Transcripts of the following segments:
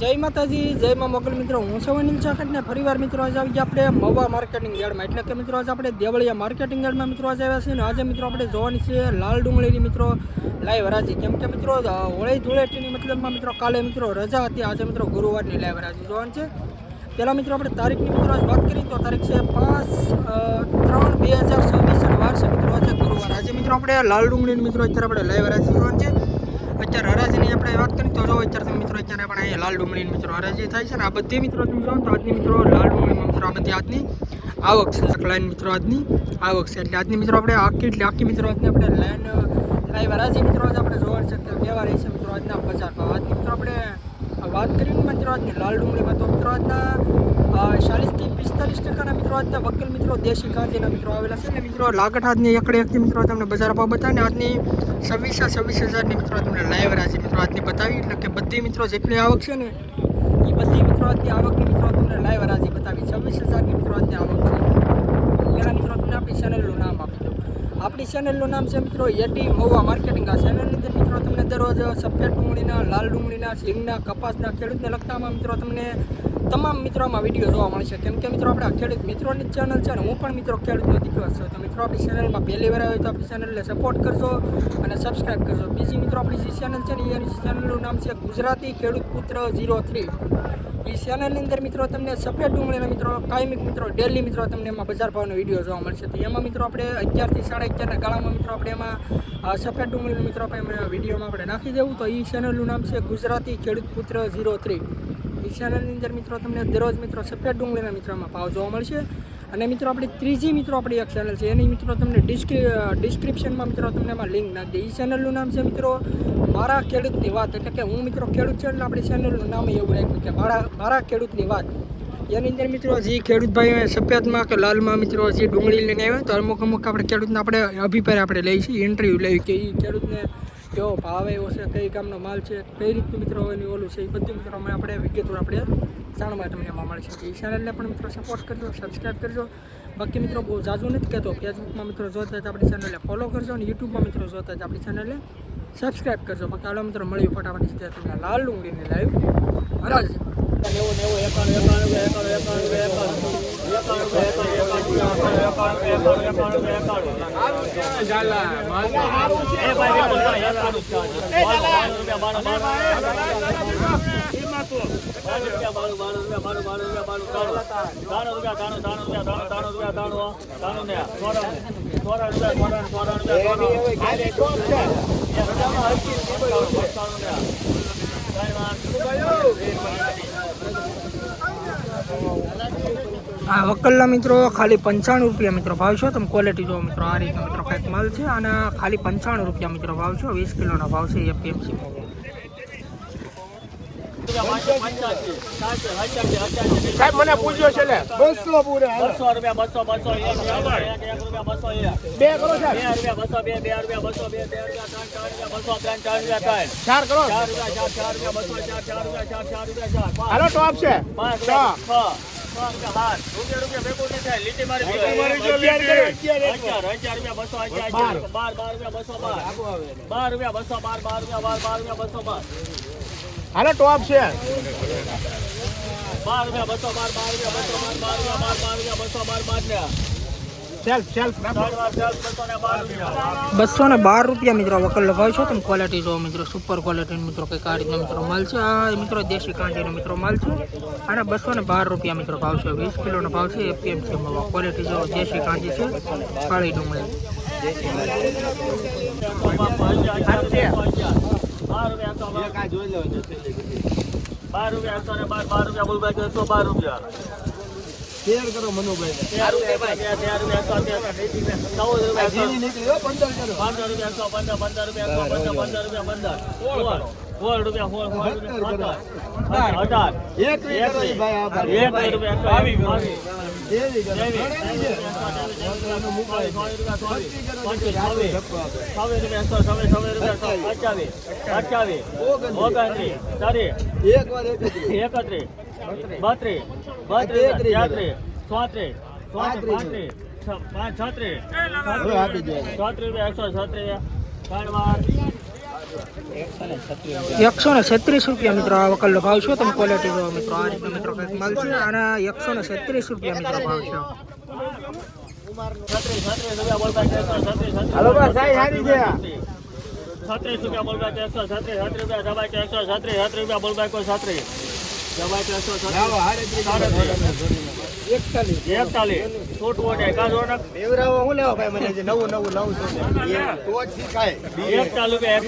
जय माताजी जय मां मोगल मित्रों हूँ छुं अनिल चाकट ने फरीवार मित्रों आज આવી આપણે મવા માર્કેટિંગ યાર્ડમાં એટલે કે મિત્રો આજે આપણે દેવળિયા માર્કેટિંગ યાર્ડમાં મિત્રો આજે આવ્યા છીએ અને આજે મિત્રો આપણે જોવાની છે લાલ ડુંગળીની મિત્રો લાઈવ હરાજી કેમ કે મિત્રો હોળી ધૂળેટીની મતલબમાં મિત્રો કાલે મિત્રો રજા હતી આજે મિત્રો ગુરુવારની લાઈવ હરાજી જોવાની છે પહેલાં મિત્રો આપણે તારીખની મિત્રો આજ વાત કરીએ તો તારીખ છે 5/3/2024 અને વાર છે મિત્રો આજે ગુરુવાર આજે મિત્રો આપણે લાલ ડુંગળીની મિત્રો અત્યારે આપણે લાઈવ હરાજી જોવાની છે અત્યારે હરાજીની આપણે વાત કરીએ તો જો અત્યારે મિત્રો અત્યારે પણ અહીંયા લાલ ડુંગળીની મિત્રો હરાજી થાય છે ને આ બધી મિત્રો તમે જો તો આજની મિત્રો લાલ ડુંગળીમાં મિત્રો આ બધી આજની આવક છે લાઈન મિત્રો આજની આવક છે એટલે આજની મિત્રો આપણે આખી મિત્રો આજની આપણે લાઈન લાઈવ હરાજી મિત્રો આજે આપણે જોવાની છે કે કેવા રહી છે મિત્રો આજના બજાર ભાવ આજની મિત્રો આપણે વાત કરીને મિત્રો આજની લાલ ડુંગળીમાં તો મિત્રો આજના 40 થી 45% મિત્રો આજના વકીલ મિત્રો દેશી કાંજીના મિત્રો આવેલા છે ને મિત્રો લાગટ આજની એકડી મિત્રો તમને બજાર ભાવ બતાવીને આજની 26,000ની મિત્રો તમને લાઈવ હરાજી મિત્રો આજની બતાવી એટલે કે બધી મિત્રો જેટલી આવક છે ને એ બધી મિત્રો આજની આવકની મિત્રો તમને લાઈવ હરાજી બતાવી 26,000ની મિત્રો આજની આવક છે પહેલાં મિત્રો તમને આપણી ચેનલનું નામ આપી દઉં આપણી ચેનલનું નામ છે મિત્રો એડી મવા માર્કેટિંગ આ ચેનલની અંદર મિત્રો તમને દરરોજ સફેદ ડુંગળીના લાલ ડુંગળીના સિંગના કપાસના ખેડૂતને લગતામાં મિત્રો તમને તમામ મિત્રોમાં વિડીયો જોવા મળશે કેમ કે મિત્રો આપણે ખેડૂત મિત્રોની ચેનલ છે ને હું પણ મિત્રો ખેડૂતનો દીકરો છું તો મિત્રો આપણી ચેનલમાં પહેલી વાર આવે તો આપણી ચેનલને સપોર્ટ કરજો અને સબસ્ક્રાઈબ કરજો બીજી મિત્રો આપણી જે ચેનલ છે ને એની ચેનલનું નામ છે ગુજરાતી ખેડૂત પુત્ર 03 એ ચેનલની અંદર મિત્રો તમને સફેદ ડુંગળીના મિત્રો કાયમિક મિત્રો ડેલી મિત્રો તમને એમાં બજાર ભાવનો વિડીયો જોવા મળશે તો એમાં મિત્રો આપણે 11 થી 11:30ના ગાળામાં મિત્રો આપણે એમાં સફેદ ડુંગળીનો મિત્રો આપણે વિડીયોમાં આપણે નાખી દેવું તો એ ચેનલનું નામ છે ગુજરાતી ખેડૂત પુત્ર 03 એ ચેનલની અંદર મિત્રો તમને દરરોજ મિત્રો સફેદ ડુંગળીના મિત્રોમાં ભાવ જોવા મળશે અને મિત્રો આપણી ત્રીજી મિત્રો આપણી એક ચેનલ છે એની મિત્રો તમને ડિસ્ક્રિપ્શનમાં મિત્રો તમને એમાં લિંક નાખી દે એ ચેનલનું નામ છે મિત્રો મારા ખેડૂતની વાત એટલે કે હું મિત્રો ખેડૂત છે એટલે આપણી ચેનલનું નામ એવું રાખ્યું કે મારા ખેડૂતની વાત એની અંદર મિત્રો જે ખેડૂત ભાઈ સફેદમાં કે લાલમાં મિત્રો જે ડુંગળી લઈને આવ્યા તો અમુક આપણે ખેડૂતને આપણે અભિપ્રાય આપણે લઈએ છીએ ઇન્ટરવ્યૂ લઈએ કે એ ખેડૂતને કેવો ભાવ આવ્યો છે કઈ ગામનો માલ છે કઈ રીતનું મિત્રો એની ઓલું છે એ બધું મિત્રો આપણે વિગતો આપણે જાણવા તમને એમાં મળશે એ ચેનલને પણ મિત્રો સપોર્ટ કરજો સબસ્ક્રાઈબ કરજો બાકી મિત્રો બહુ જાજુ નથી કહેતો ફેસબુકમાં મિત્રો જોતા જ આપણી ચેનલને ફોલો કરજો અને યુટ્યુબમાં મિત્રો જોતા જ આપણી ચેનલને સબસ્ક્રાઈબ કરજો બાકી આલો મિત્રો મળ્યું ફટાફટ તમને લાલ ડુંગળીને લાઈવ હરાજી આ વકલના મિત્રો ખાલી 95 રૂપિયા મિત્રો ભાવ છે તમે ક્વોલિટી જો મિત્રો આ રીતનો મિત્રો કંઈક માલ છે અને ખાલી 95 રૂપિયા મિત્રો ભાવ છે 20 કિલોનો ભાવ છે એપીએમસી સાહેબ મને પૂછ્યો છે લે 200 પૂરા 200 રૂપિયા 200 200 1 રૂપિયા 200 2 2 રૂપિયા 200 2 4 રૂપિયા 4 4 રૂપિયા 4 4 રૂપિયા 4 4 રૂપિયા 4 હાલો ટોપ છે રૂપિયા ભેગું નહીં થાય લીટી મારી 11 રૂપિયા 200 હાલો ટોપ છે 12 રૂપિયા સેલ્ફ 212 રૂપિયા મિત્રો વકલ લગાવ્યો છો તમે ક્વોલિટી જો મિત્રો સુપર ક્વોલિટીનો મિત્રો કંઈક આ રીતનો મિત્રો માલ છે આ મિત્રો દેશી કાંજીનો મિત્રો માલ છે અને 212 રૂપિયા મિત્રો ભાવ છે 20 કિલોનો ભાવ છે એપીએમસી ક્વોલિટી જો દેશી કાંજી છે કાળી ડુંગળી 12 રૂપિયા બોલભાઈ 112 રૂપિયા શેર કરો મનુભાઈ 13 રૂપિયા 136 રૂપિયા મિત્રો આ વકલનો ભાવ છે. તમે ક્વોલિટી જોવો મિત્રો, આ રીતનો મિત્રો કંઈક માલ છે અને 136 રૂપિયા મિત્રો ભાવ છે. હાલો બસ સાઈ હારી છે 36 રૂપિયા બોલ ભાઈ 137 રૂપિયા દબાઈ 137 રૂપિયા બોલ ભાઈ કોઈ 37 દબાઈ 41 છોટું હોય કા જોને દેવરાવો હું લેવો ભાઈ મને જે નવું નવું નવું છે તો જ શીખાય 41 રૂપિયા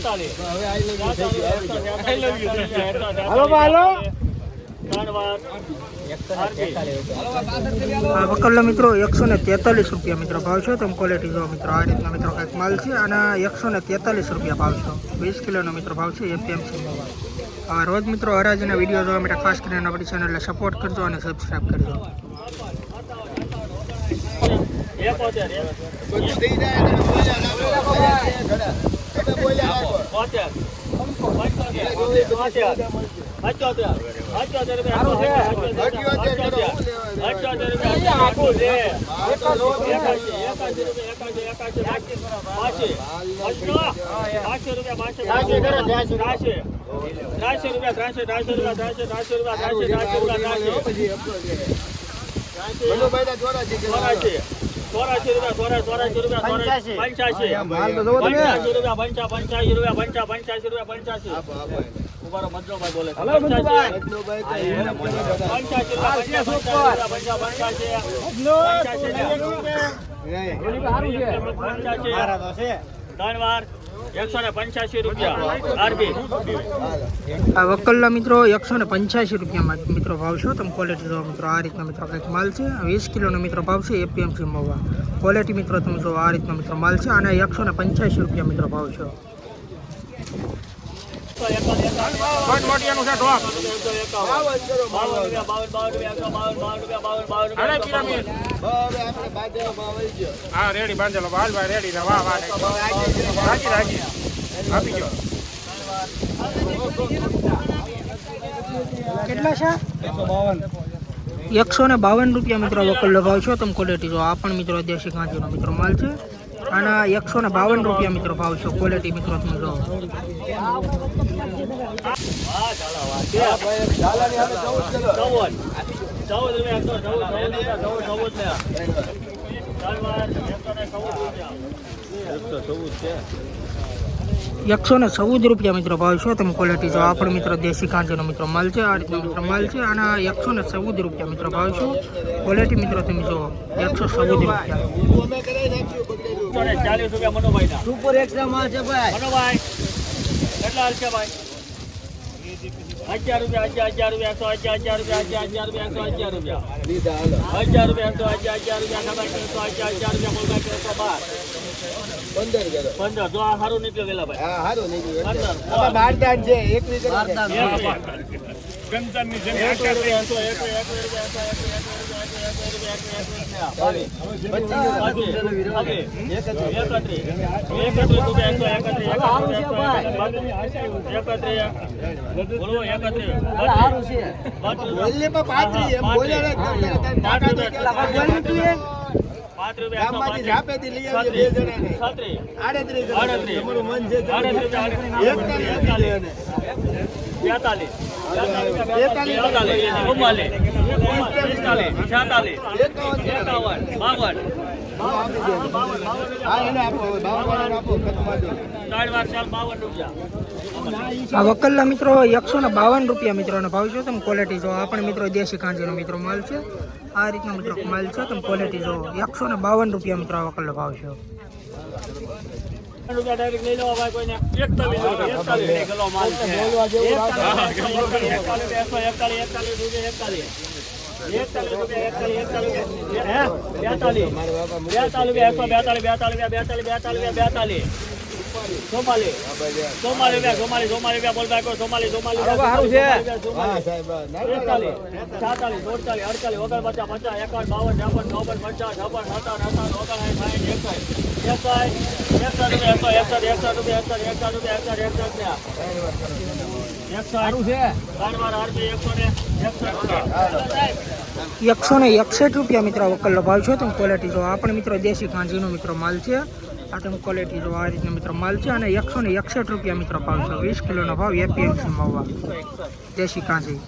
41 હાલો હાલો આ વકલનો મિત્રો 143 રૂપિયા મિત્રો ભાવ છે. તમે ક્વોલિટી જોવો મિત્રો, આ રીતના મિત્રો કંઈક માલ છે અને 143 રૂપિયા ભાવ છે. 20 કિલોનો મિત્રો ભાવ છે એપીએમસી. રોજ મિત્રો હરાજીના વિડીયો જોવા માટે ખાસ કરીને આપણી ચેનલને સપોર્ટ કરજો અને સબસ્ક્રાઈબ કરજો. આ વકલના મિત્રો 185 રૂપિયામાં મિત્રો ભાવ છે. તમે ક્વોલિટી જોવો મિત્રો, આ રીતના મિત્રો કંઈક માલ છે. 20 કિલોનો મિત્રો ભાવ છે એપીએમસી મહુવા. ક્વોલિટી મિત્રો તમે જો આ રીતનો મિત્રો માલ છે અને 185 રૂપિયા મિત્રો ભાવ છે. હા રેડી બાંધેલો હાલ ભાઈ રેડી ને વાહ વાહ રાજી રાજી આપી ગયો કેટલા છે? 152 રૂપિયા મિત્રો વકલનો ભાવ છે. તમે ક્વોલિટી જો, આ પણ મિત્રો દેશી કાંચીનો મિત્રો માલ છે અને 152 રૂપિયા મિત્રો ભાવ છે. ક્વોલિટી મિત્રો તમે જો. એકસો ને 14 રૂપિયા મિત્રો ભાવ છે. તમે ક્વોલિટી જો, આ પણ મિત્રો દેશી કાંચીનો મિત્રો માલ છે. આ રીતનો મિત્રો માલ છે અને 114 રૂપિયા મિત્રો ભાવ છે. ક્વોલિટી મિત્રો તમે જો 114 રૂપિયા. 40 રૂપિયા મનોભાઈ ના સુપર એક્સ્ટ્રા માલ છે ભાઈ મનોભાઈ કેટલા હાલ છે ભાઈ 11 રૂપિયા 11 રૂપિયા 111 રૂપિયા 11 રૂપિયા 111 રૂપિયા 11 રૂપિયા 111 રૂપિયા 15 જો આ સારું નીકળ્યું વેલા ભાઈ હા હારો નહીં ગયો બારદાન છે એક રીતે બારદાન ગંતરની જેમ 1 રૂપિયા 5 રૂપિયા ઝાપેથી લઈ આવજે બે જણાને 38 તમારું મન છે આ વકલના મિત્રો 152 રૂપિયા મિત્રોનો ભાવ છે. તમે ક્વોલિટી જો, આ પણ મિત્રો દેશી કાંજીનો મિત્રો માલ છે. આ રીતનો મિત્રો માલ છે. તમે ક્વોલિટી જો 152 રૂપિયા મિત્રો આ વકલનો ભાવ છે. ડાયરેક્ટ લઈ લેવા ભાઈ કોઈને 41 કિલો માલ છે 41 સોમાલી સોમાલી રૂપિયા બોલ બાકો સોમાલી સારું છે. બેતાલીસ 47 48 48 49 50 51 52 53 54 સારું છે. 161 રૂપિયા મિત્રો વકલનો ભાવ છે. તમે ક્વોલિટી જો આ પણ મિત્રો દેશી કાંજીનો મિત્રો માલ છે. આ તમે ક્વોલિટી જો આ રીતનો મિત્રો માલ છે અને 161 રૂપિયા મિત્રો ભાવ છે. 20 કિલોનો ભાવ એપીએમસી મહુવા દેશી કાંજી.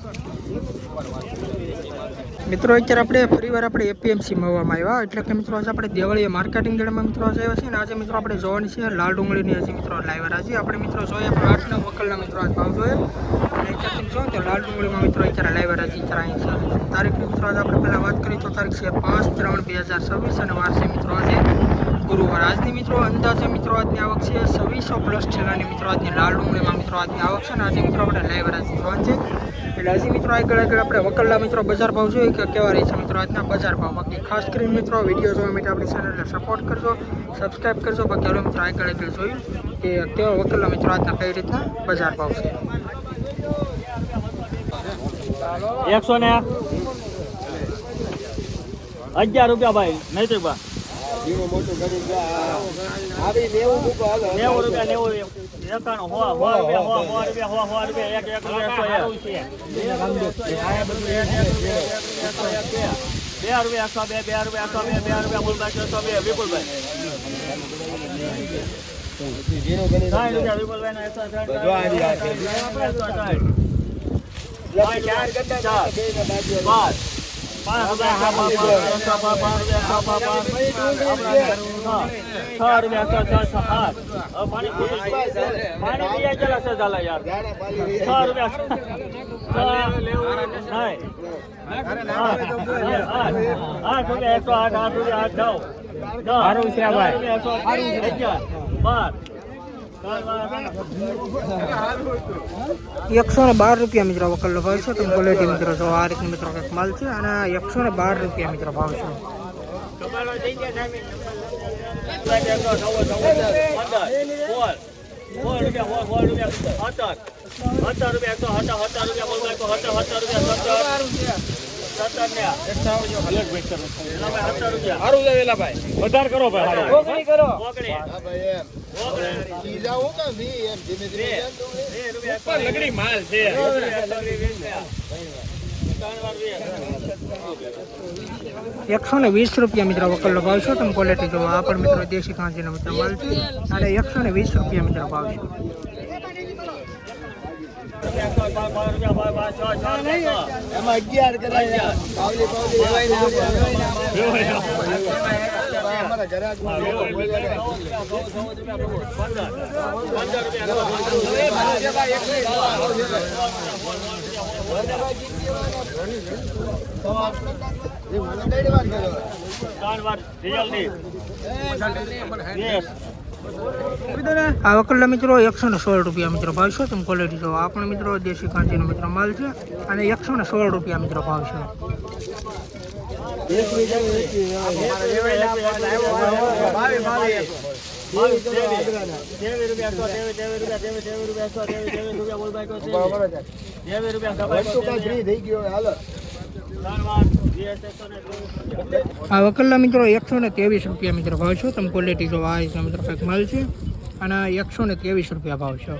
મિત્રો અત્યારે આપણે ફરીવાર આપણે એપીએમસી મહુવામાં આવ્યા એટલે કે મિત્રો આજે આપણે દેવળીએ માર્કેટિંગ ગેડમાં મિત્રો આજે આવ્યા છે અને આજે મિત્રો આપણે જોવાની છે લાલ ડુંગળીની હજી મિત્રો લાવ્યા છે. આપણે મિત્રો જોઈએ આપણે 8 વકલના મિત્રો આજ ભાવ જોઈએ અને અત્યારે તમે જો તો લાલ ડુંગળીમાં મિત્રો અત્યારે લાવ્યા છે. અત્યારે અહીં છે તારીખની મિત્રો આજે આપણે પહેલાં વાત કરીએ તો તારીખ છે 5/3/2026 અને વાર છે મિત્રો આજે ગુરુવાર. આજની મિત્રો અંદાજે મિત્રો આજની આવક છે 2600 પ્લસ છેલ્લાની મિત્રો આજની લાલ ડુંગળીમાં મિત્રો આજની આવક છે અને આજે મિત્રો આપણે લાવ્યા છે જોવાનું છે. એટલે હજી મિત્રો આગળ આપણે વકલના મિત્રો બજાર ભાવ જોઈએ કે કેવા રહે છે મિત્રો આજના બજાર ભાવ. બાકી ખાસ કરીને મિત્રો વિડીયો જોવા માટે આપણી ચેનલને સપોર્ટ કરજો, સબસ્ક્રાઈબ કરજો. બાકી હવે મિત્રો આગળ જોયું કે કેવા વકલના મિત્રો આજના કઈ રીતના બજાર ભાવ છે. 111 રૂપિયા ભાઈ નૈતિક બા 90 રૂપિયા 91 રૂપિયા મિત્રો વકલનો ભાવ છે. તમે ક્વોલિટી મિત્રો જો આ રીતનો મિત્રો કંઈક માલ છે અને 112 રૂપિયા મિત્રો ભાવ છે. વધારે કરો ભાઈ. લગડી માલ છે. 120 રૂપિયા મિત્રો વકલનો ભાવ છે. તમે ક્વોલિટી જો આ પણ મિત્રો દેશી કાંજીનો મિત્રો માલ છે અને 120 રૂપિયા મિત્રો ભાવ છે. આ વકલના મિત્રો 116 રૂપિયા મિત્રો ભાવ છે. તમે ક્વોલિટી જો આ પણ મિત્રો દેશી કાંજીનો મિત્રો માલ છે અને 116 રૂપિયા મિત્રો ભાવ છે. આ વકલના મિત્રો 123 રૂપિયા મિત્રો ભાવ છે. તમે ક્વોલિટી જો આ રીતના મિત્રો કંઈક માલ છે અને 123 રૂપિયા ભાવ છે.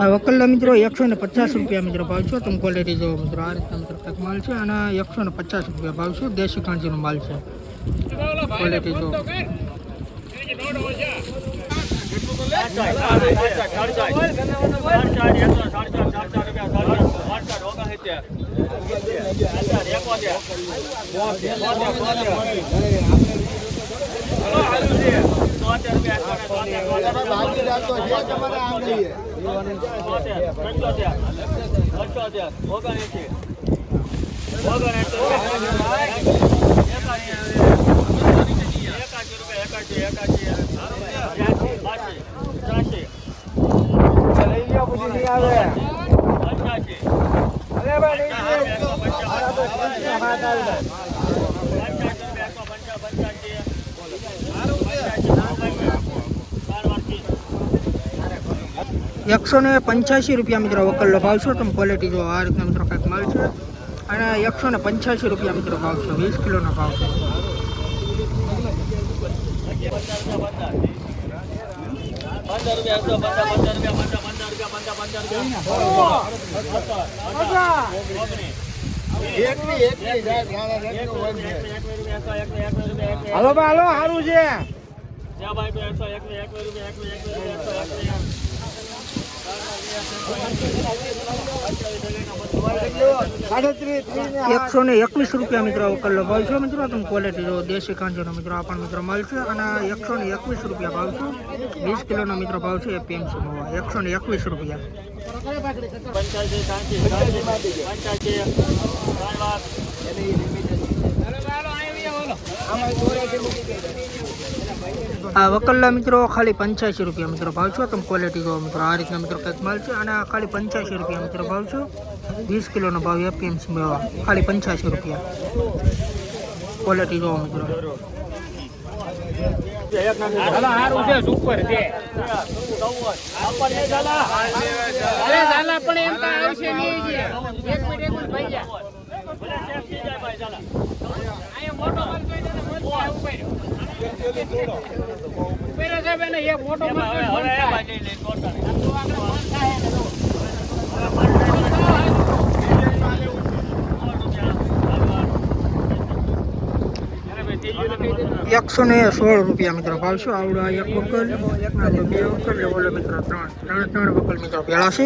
આ વકલના મિત્રો 150 રૂપિયા મિત્રો ભાવ છે. તમે ક્વોલિટી જો મિત્રો આ રીતના મિત્રો કંઈક માલ છે અને 150 રૂપિયા ભાવ છે. દેશી કાંજીનો માલ છે. ક્વોલિટી જો ₹185 મિત્રો વકલનો ભાવ છે. તમે ક્વોલિટી જો આ રીતના મિત્રો કંઈક માલ છે અને ₹185 મિત્રો ભાવ છે. 20 કિલોનો ભાવ છે. હાલો ભાઈ હાલો સારું છે. ₹121 મિત્રો વકલનો ભાવ છે. મિત્રો તમે ક્વોલિટી જો દેશી કાંજોનો મિત્રો આ પણ મિત્રો માલ છે અને ₹121 ભાવ છે. 20 કિલોનો મિત્રો ભાવ છે. એપીએમસી માં ₹121. આ વકલના મિત્રો ખાલી ₹85 મિત્રો ભાવ છે. તમે ક્વોલિટી જો મિત્રો આ રીતના મિત્રો કંઈક માલ છે અને ખાલી ₹85 મિત્રો ભાવ છે. 20 કિલોનો ભાવ એપીએમસી માં ખાલી ₹85. ક્વોલિટી જો મિત્રો સારું છે સુપર છે. પણ એમ કાંઈ આવશે નહીં. એક મિનિટ ભાઈ ગયા. મોટો માલ જોઈ દે મોટો ₹116 મિત્રો ભાવ છે. આવડો એક વકલ, બે વકલ, ઓલો મિત્રો ત્રણ વકલ મિત્રો ભેળા છે.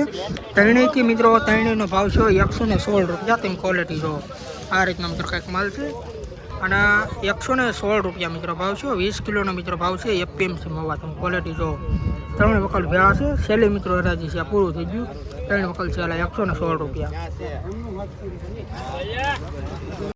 ત્રણેયથી મિત્રો ત્રણેયનો ભાવ છે ₹116. તેમ ક્વોલિટી જો આ રીતના મિત્રો કંઈક માલ છે અને ₹116 મિત્રો ભાવ છે. 20 કિલોનો મિત્રો ભાવ છે. એપીએમસી મવા તમે ક્વોલિટી જો ત્રણ વકલ ભેળા છે. છેલ્લી મિત્રો હરાજી છે. આ પૂરું થઈ ગયું. ત્રણ વકલ છે ₹116.